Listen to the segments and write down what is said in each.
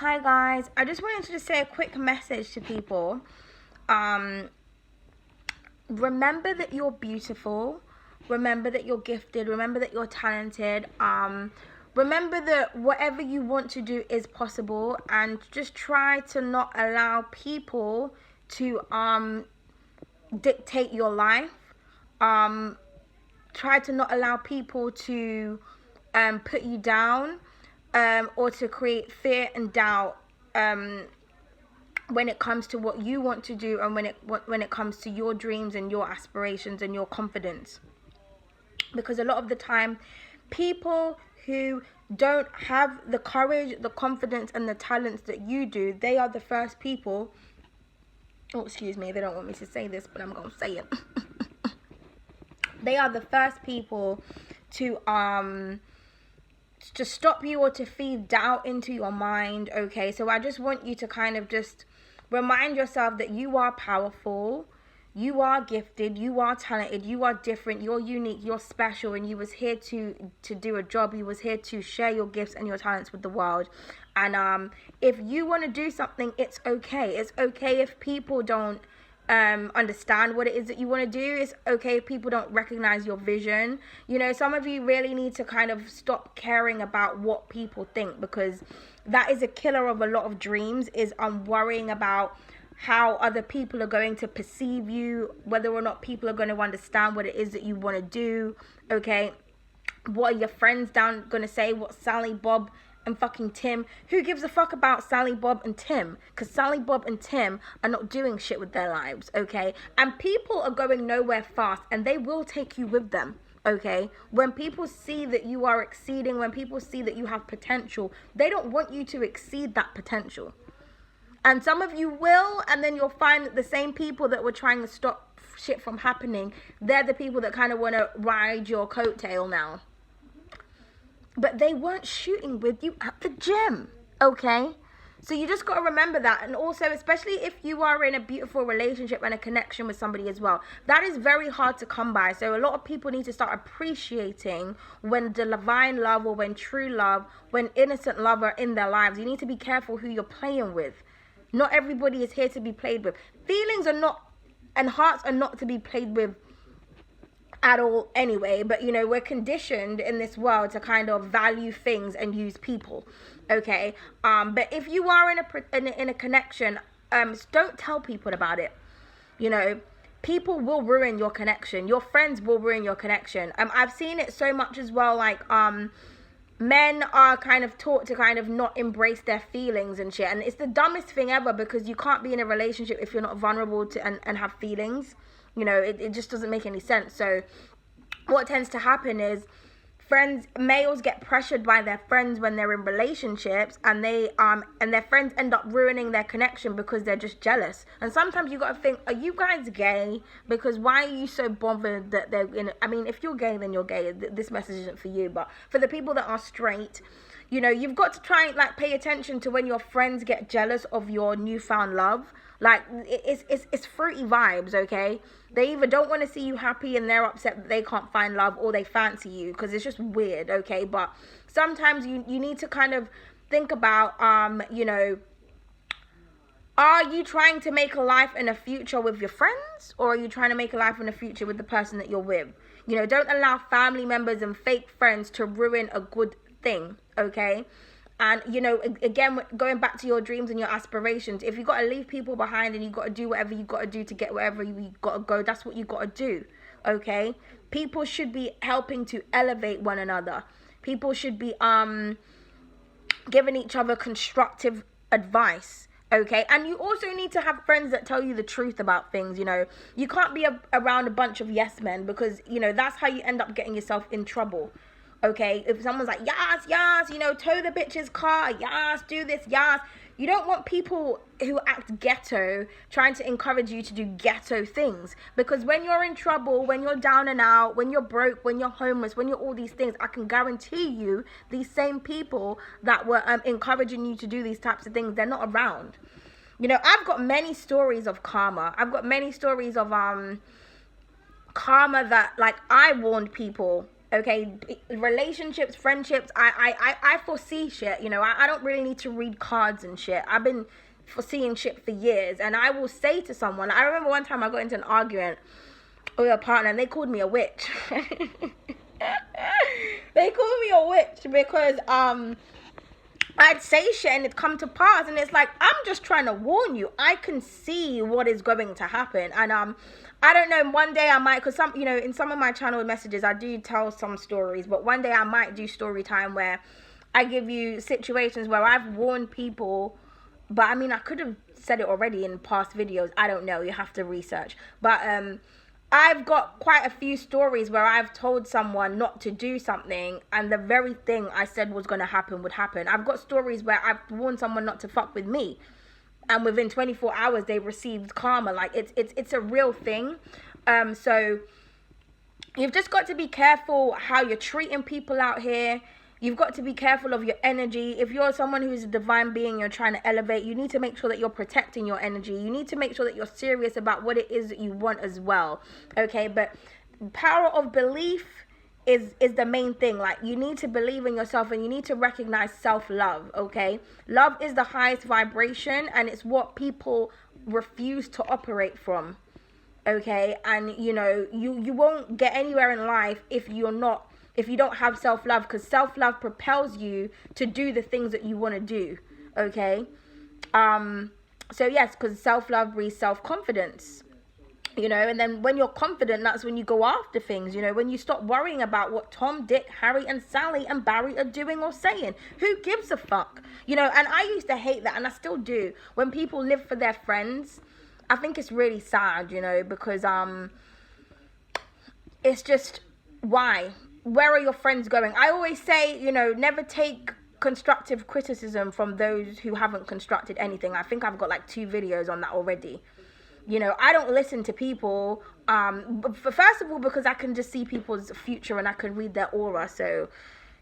Hi guys, I just wanted to just say a quick message to people. Remember that you're beautiful. Remember that you're gifted. Remember that you're talented. Remember that whatever you want to do is possible, and just try to not allow people to dictate your life. Try to not allow people to put you down, or to create fear and doubt when it comes to what you want to do, and when it comes to your dreams and your aspirations and your confidence. Because a lot of the time, people who don't have the courage, the confidence and the talents that you do, they are the first people, oh excuse me, they don't want me to say this, but I'm gonna say it. They are the first people to stop you or to feed doubt into your mind. Okay, so I just want you to kind of just remind yourself that you are powerful, you are gifted, you are talented, you are different, you're unique, you're special, and you was here to do a job. You was here to share your gifts and your talents with the world. And if you want to do something, it's okay. It's okay if people don't understand what it is that you want to do. It's okay if people don't recognize your vision. You know, some of you really need to kind of stop caring about what people think, because that is a killer of a lot of dreams, is worrying about how other people are going to perceive you, whether or not people are going to understand what it is that you want to do. Okay, what are your friends down going to say? What Sally, Bob and fucking Tim? Who gives a fuck about Sally, Bob and Tim? Because Sally, Bob and Tim are not doing shit with their lives. Okay, and people are going nowhere fast, and they will take you with them. Okay, when people see that you are exceeding, when people see that you have potential, they don't want you to exceed that potential. And some of you will, and then you'll find that the same people that were trying to stop shit from happening, they're the people that kind of want to ride your coattail now. But they weren't shooting with you at the gym, okay? So you just got to remember that. And also, especially if you are in a beautiful relationship and a connection with somebody as well, that is very hard to come by. So a lot of people need to start appreciating when the divine love, or when true love, when innocent love are in their lives. You need to be careful who you're playing with. Not everybody is here to be played with. Feelings are not, and hearts are not to be played with at all anyway. But you know, we're conditioned in this world to kind of value things and use people. Okay, but if you are in a connection, don't tell people about it. You know, people will ruin your connection. Your friends will ruin your connection. I've seen it so much as well. Like men are kind of taught to kind of not embrace their feelings and shit, and it's the dumbest thing ever, because you can't be in a relationship if you're not vulnerable to and have feelings. You know, it just doesn't make any sense. So what tends to happen is males get pressured by their friends when they're in relationships, and and their friends end up ruining their connection because they're just jealous. And sometimes you got to think, are you guys gay? Because why are you so bothered that they're in? I mean, if you're gay, then you're gay. This message isn't for you. But for the people that are straight, you know, you've got to try and like pay attention to when your friends get jealous of your newfound love. Like it's fruity vibes, okay? They either don't want to see you happy and they're upset that they can't find love, or they fancy you, because it's just weird, okay? But sometimes you need to kind of think about, you know, are you trying to make a life and a future with your friends, or are you trying to make a life and a future with the person that you're with? You know, don't allow family members and fake friends to ruin a good thing, okay? And, you know, again, going back to your dreams and your aspirations, if you got to leave people behind and you got to do whatever you got to do to get wherever you got to go, that's what you got to do, okay? People should be helping to elevate one another. People should be giving each other constructive advice, okay? And you also need to have friends that tell you the truth about things. You know, you can't be around a bunch of yes men, because, you know, that's how you end up getting yourself in trouble. Okay, if someone's like, yes, you know, tow the bitch's car, yes, do this, yes. You don't want people who act ghetto trying to encourage you to do ghetto things. Because when you're in trouble, when you're down and out, when you're broke, when you're homeless, when you're all these things, I can guarantee you these same people that were encouraging you to do these types of things, they're not around. You know, I've got many stories of karma. I've got many stories of karma that, like, I warned people Okay, relationships, friendships, I foresee shit, you know. I don't really need to read cards and shit. I've been foreseeing shit for years, and I will say to someone, I remember one time I got into an argument with a partner and they called me a witch. They called me a witch because I'd say shit and it'd come to pass, and it's like, I'm just trying to warn you. I can see what is going to happen, and I don't know, one day I might, because some, you know, in some of my channel messages I do tell some stories, but one day I might do story time where I give you situations where I've warned people, but I mean, I could have said it already in past videos, I don't know, you have to research, but I've got quite a few stories where I've told someone not to do something and the very thing I said was going to happen would happen. I've got stories where I've warned someone not to fuck with me, and within 24 hours they received karma. Like, it's a real thing. So you've just got to be careful how you're treating people out here. You've got to be careful of your energy. If you're someone who's a divine being, you're trying to elevate, you need to make sure that you're protecting your energy. You need to make sure that you're serious about what it is that you want as well. Okay, but power of belief is the main thing. Like, you need to believe in yourself, and you need to recognize self-love, okay? Love is the highest vibration, and it's what people refuse to operate from, okay? And, you know, you won't get anywhere in life if you don't have self-love, because self-love propels you to do the things that you want to do, okay? So yes, because self-love breeds self-confidence, you know, and then when you're confident, that's when you go after things, you know, when you stop worrying about what Tom, Dick, Harry, and Sally, and Barry are doing or saying. Who gives a fuck? You know, and I used to hate that, and I still do, when people live for their friends. I think it's really sad, you know, because it's just, why? Where are your friends going? I always say, you know, never take constructive criticism from those who haven't constructed anything. I think I've got like 2 videos on that already. You know, I don't listen to people, first of all, because I can just see people's future and I can read their aura. So,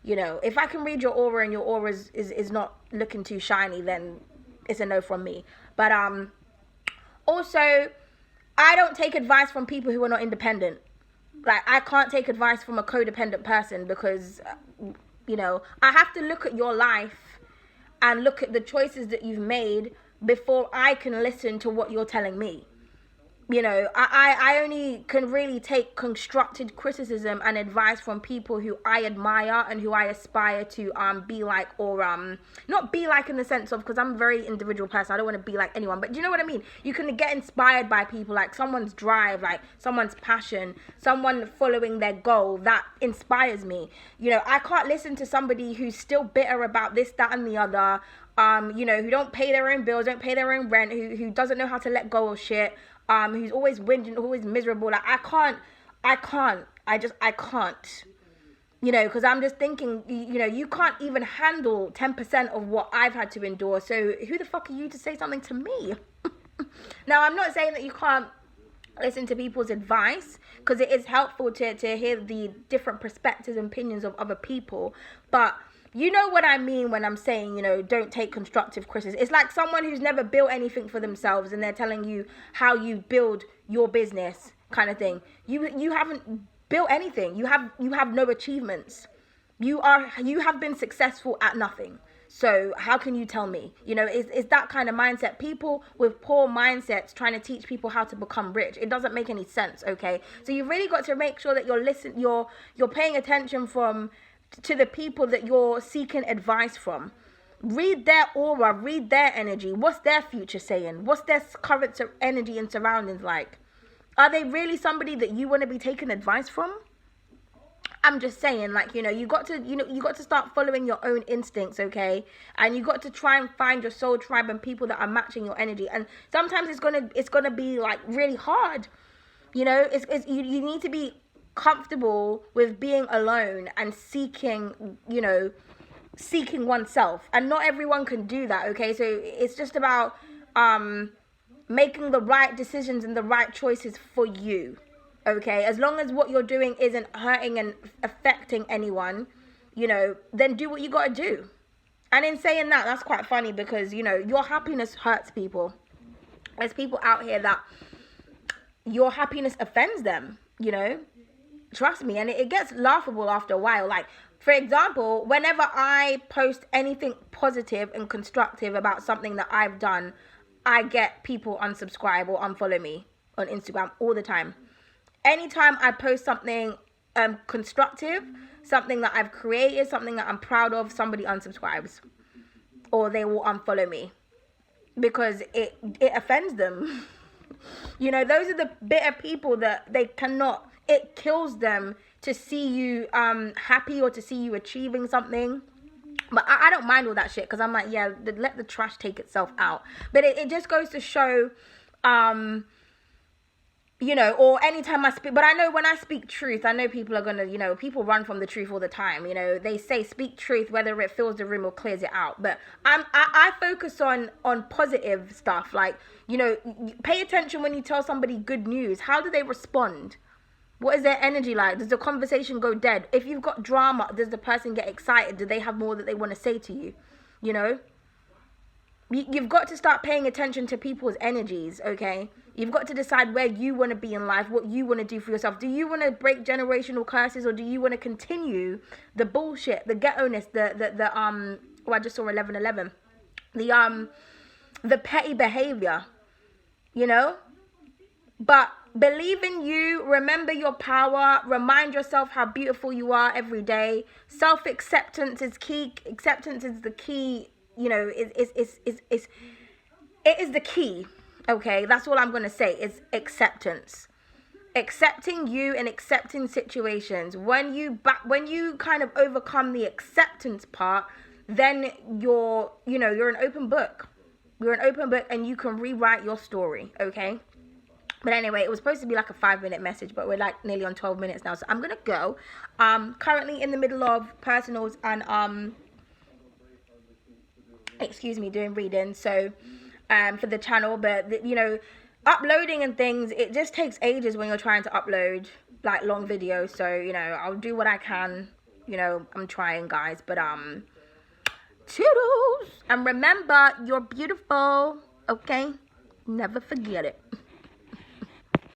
you know, if I can read your aura and your aura is not looking too shiny, then it's a no from me. But also, I don't take advice from people who are not independent. Like, I can't take advice from a codependent person because, you know, I have to look at your life and look at the choices that you've made before I can listen to what you're telling me. You know, I only can really take constructed criticism and advice from people who I admire and who I aspire to be like, or not be like in the sense of, because I'm a very individual person, I don't want to be like anyone, but do you know what I mean? You can get inspired by people, like someone's drive, like someone's passion, someone following their goal, that inspires me. You know, I can't listen to somebody who's still bitter about this, that, and the other, you know, who don't pay their own bills, don't pay their own rent, who doesn't know how to let go of shit, who's always whinging, always miserable. Like, I can't, you know, because I'm just thinking, you know, you can't even handle 10% of what I've had to endure, so who the fuck are you to say something to me? Now, I'm not saying that you can't listen to people's advice, because it is helpful to hear the different perspectives and opinions of other people, but you know what I mean when I'm saying, you know, don't take constructive criticism. It's like someone who's never built anything for themselves and they're telling you how you build your business, kind of thing. You haven't built anything. You have no achievements. You have been successful at nothing. So how can you tell me? You know, it's that kind of mindset. People with poor mindsets trying to teach people how to become rich. It doesn't make any sense, okay? So you've really got to make sure that you're paying attention to the people that you're seeking advice from. Read their aura, read their energy. What's their future saying? What's their current energy and surroundings like? Are they really somebody that you want to be taking advice from? I'm just saying, like, you know, you got to start following your own instincts, okay? And you got to try and find your soul tribe and people that are matching your energy. And sometimes it's gonna be like really hard. You know, you need to be comfortable with being alone and seeking oneself, and not everyone can do that, okay? So it's just about making the right decisions and the right choices for you, okay? As long as what you're doing isn't hurting and affecting anyone, you know, then do what you gotta do. And in saying that, that's quite funny, because, you know, your happiness hurts people. There's people out here that your happiness offends them, you know. Trust me. And it gets laughable after a while. Like, for example, whenever I post anything positive and constructive about something that I've done, I get people unsubscribe or unfollow me on Instagram all the time. Anytime I post something constructive, something that I've created, something that I'm proud of, somebody unsubscribes or they will unfollow me because it offends them. You know, those are the bitter people that they cannot, it kills them to see you happy or to see you achieving something. But I don't mind all that shit because I'm like, yeah, let the trash take itself out. But it just goes to show, you know, or anytime I speak, but I know when I speak truth, I know people are going to, you know, people run from the truth all the time. You know, they say speak truth, whether it fills the room or clears it out. But I focus on positive stuff. Like, you know, pay attention when you tell somebody good news. How do they respond? What is their energy like? Does the conversation go dead? If you've got drama, does the person get excited? Do they have more that they want to say to you? You know? You've got to start paying attention to people's energies, okay? You've got to decide where you want to be in life, what you want to do for yourself. Do you want to break generational curses or do you want to continue the bullshit, the ghetto-ness, I just saw 11:11. The petty behavior, you know? But believe in you, remember your power, remind yourself how beautiful you are every day. Self-acceptance is key. Acceptance is the key, you know, it is the key. Okay, that's all I'm going to say is acceptance. Accepting you and accepting situations. When you kind of overcome the acceptance part, then you're an open book. You're an open book and you can rewrite your story, okay? But anyway, it was supposed to be like a 5-minute message, but we're like nearly on 12 minutes now. So I'm going to go. Currently in the middle of personals and, doing reading. So, for the channel, but you know, uploading and things, it just takes ages when you're trying to upload like long videos. So, you know, I'll do what I can. You know, I'm trying, guys, but, toodles. And remember, you're beautiful, okay? Never forget it.